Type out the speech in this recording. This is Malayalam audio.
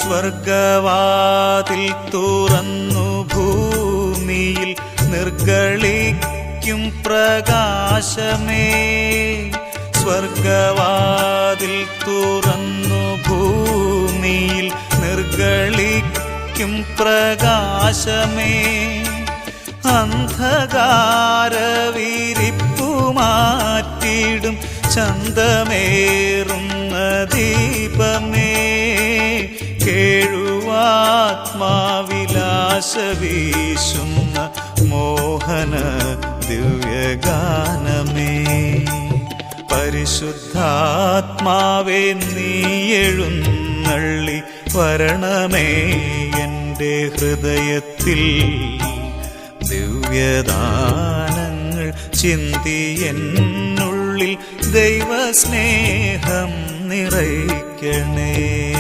സ്വർഗവാതിൽ തുറന്നു ഭൂമിയിൽ നിർഗളിക്കും പ്രകാശമേ. സ്വർഗവാതിൽ തുറന്നു ഭൂമിയിൽ നിർഗളിക്കും പ്രകാശമേ. അന്ധകാരവിരിപ്പുമാറ്റിടും ചന്തമേറുന്ന ദീപമേ. കേഴുവാത്മാവിലാശ വീശുന്ന മോഹന ദിവ്യഗാനമേ. പരിശുദ്ധാത്മാവേ നീ എഴുന്നള്ളി വരണമേ എൻ്റെ ഹൃദയത്തിൽ. ദിവ്യദാനങ്ങൾ ചിന്തി എന്നുള്ളിൽ ദൈവസ്നേഹം നിറയ്ക്കണേ.